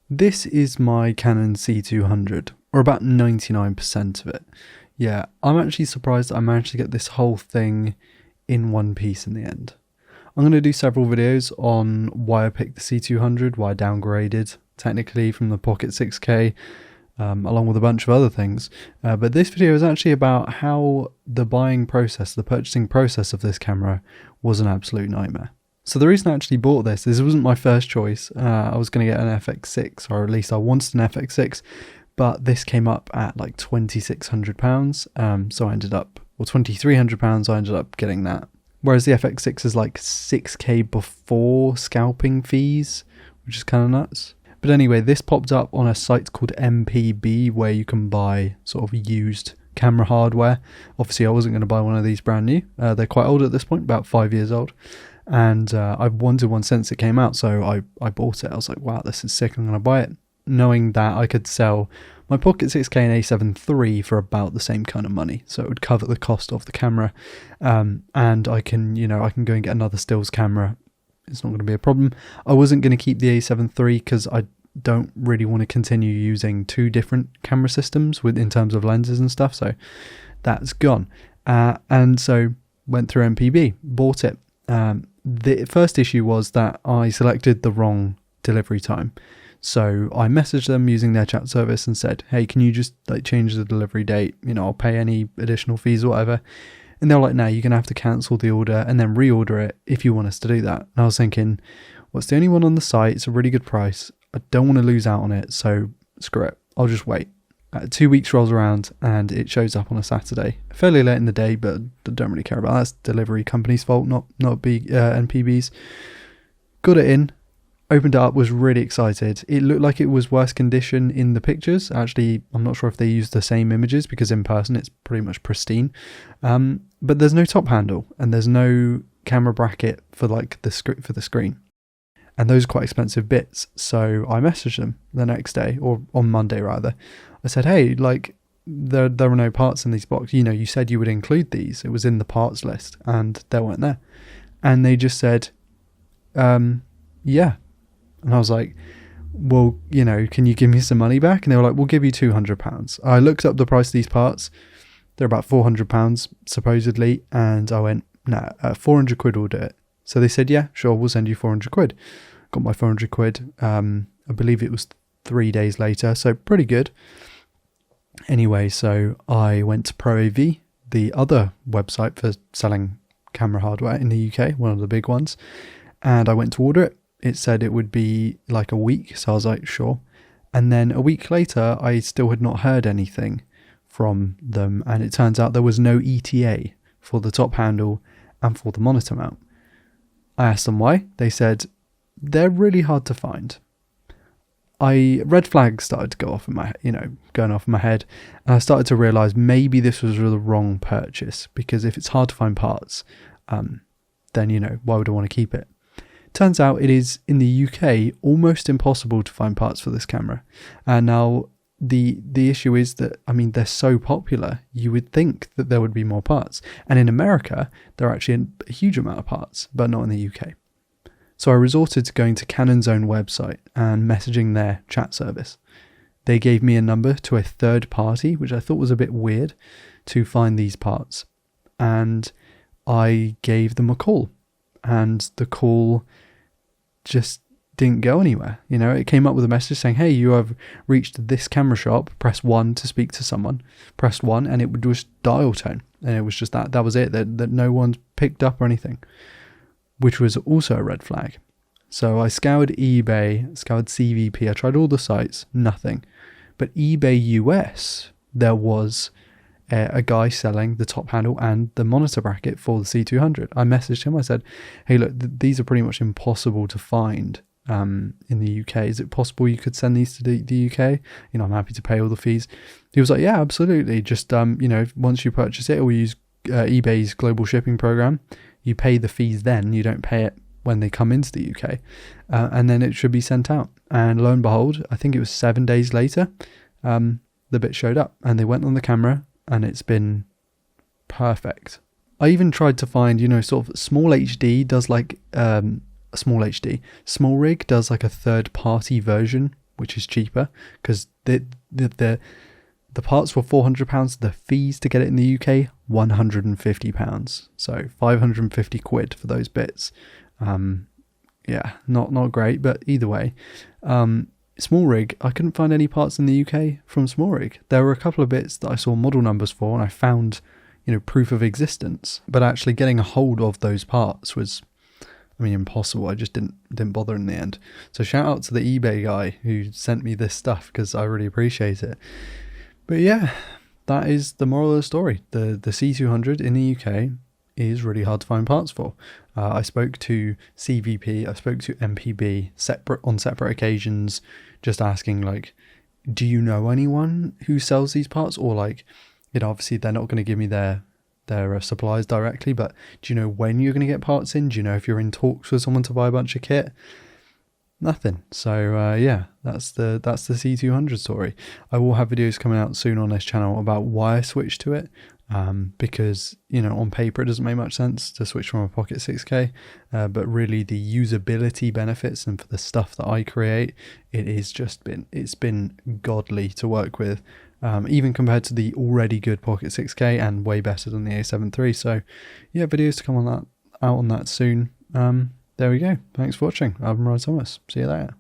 This is my Canon C200, or about 99% of it. Yeah, I'm actually surprised I managed to get this whole thing in one piece in the end. I'm going to do several videos on why I picked the C200, why I downgraded technically from the Pocket 6K, along with a bunch of other things. But this video is actually about how the buying process, the purchasing process of this camera was an absolute nightmare. So the reason I actually bought this wasn't my first choice. I was going to get an FX6, or at least I wanted an FX6, but this came up at like £2,600. So I ended up, or £2,300, I ended up getting that. Whereas the FX6 is like 6K before scalping fees, which is kind of nuts. But anyway, this popped up on a site called MPB where you can buy sort of used camera hardware. Obviously, I wasn't going to buy one of these brand new. They're quite old at this point, about 5 years old. And I've wanted one since it came out, so I bought it. I was like, wow, this is sick, I'm going to buy it. Knowing that I could sell my Pocket 6K and A7 III for about the same kind of money. So it would cover the cost of the camera. And I can go and get another stills camera. It's not going to be a problem. I wasn't going to keep the A7 III because I don't really want to continue using two different camera systems in terms of lenses and stuff. So that's gone. And so went through MPB, bought it. The first issue was that I selected the wrong delivery time. So I messaged them using their chat service and said, hey, can you just like change the delivery date? I'll pay any additional fees or whatever. And they were like, no, you're going to have to cancel the order and then reorder it if you want us to do that. And I was thinking, well, it's the only one on the site. It's a really good price. I don't want to lose out on it. So screw it. I'll just wait. 2 weeks rolls around and it shows up on a Saturday, fairly late in the day, but I don't really care about that. That's delivery company's fault, not NPB's. Got it in, opened it up, was really excited. It looked like it was worse condition in the pictures. Actually, I'm not sure if they used the same images because in person it's pretty much pristine. But there's no top handle and there's no camera bracket for like the screen. And those are quite expensive bits. So I messaged them the next day, or on Monday rather. I said, hey, like there are no parts in these boxes. You said you would include these. It was in the parts list and they weren't there. And they just said, yeah. And I was like, well, can you give me some money back? And they were like, we'll give you £200. I looked up the price of these parts. They're about £400 supposedly. And I went, nah, 400 quid will do it. So they said, yeah, sure, we'll send you 400 quid. Got my 400 quid. I believe it was 3 days later, so pretty good. Anyway, so I went to ProAV, the other website for selling camera hardware in the UK, one of the big ones, and I went to order it. It said it would be like a week, so I was like, sure. And then a week later, I still had not heard anything from them, and it turns out there was no ETA for the top handle and for the monitor mount. I asked them why. They said, they're really hard to find. Red flags started to go off in my, going off in my head. And I started to realize maybe this was the wrong purchase, because if it's hard to find parts, then, why would I want to keep it? Turns out it is in the UK almost impossible to find parts for this camera. And now the issue is that, they're so popular, you would think that there would be more parts. And in America, there are actually a huge amount of parts, but not in the UK. So I resorted to going to Canon's own website and messaging their chat service. They gave me a number to a third party, which I thought was a bit weird, to find these parts. And I gave them a call. And the call just didn't go anywhere. It came up with a message saying, hey, you have reached this camera shop, press 1 to speak to someone, press 1, and it would just dial tone. And it was just that was it, that no one's picked up or anything, which was also a red flag. So I scoured eBay, scoured CVP, I tried all the sites, nothing. But eBay US, there was a guy selling the top handle and the monitor bracket for the C200. I messaged him, I said, hey, look, these are pretty much impossible to find in the UK. Is it possible you could send these to the UK? I'm happy to pay all the fees. He was like, yeah, absolutely. Just, once you purchase it, or use eBay's global shipping program, you pay the fees then, you don't pay it when they come into the UK. And then it should be sent out. And lo and behold, I think it was 7 days later, the bit showed up and they went on the camera and it's been perfect. I even tried to find, sort of Small HD does like, Small Rig does like a third party version which is cheaper because the parts were £400. The fees to get it in the UK, £150. So 550 quid for those bits. Yeah, not great, but either way. Small rig, I couldn't find any parts in the UK from small rig. There were a couple of bits that I saw model numbers for, and I found, proof of existence. But actually getting a hold of those parts was, impossible. I just didn't bother in the end. So shout out to the eBay guy who sent me this stuff, because I really appreciate it. But yeah, that is the moral of the story. The C200 in the UK is really hard to find parts for. I spoke to CVP, I spoke to MPB on separate occasions, just asking, like, do you know anyone who sells these parts? Or like, obviously they're not going to give me their suppliers directly, but do you know when you're going to get parts in? Do you know if you're in talks with someone to buy a bunch of kit? Nothing. So yeah, that's the C200 story. I will have videos coming out soon on this channel about why I switched to it, because on paper it doesn't make much sense to switch from a Pocket 6K, but really the usability benefits and for the stuff that I create, it's been godly to work with, even compared to the already good Pocket 6K and way better than the A7 III. So yeah, videos to come out on that soon. There we go. Thanks for watching. I've been Ryan Thomas. See you later.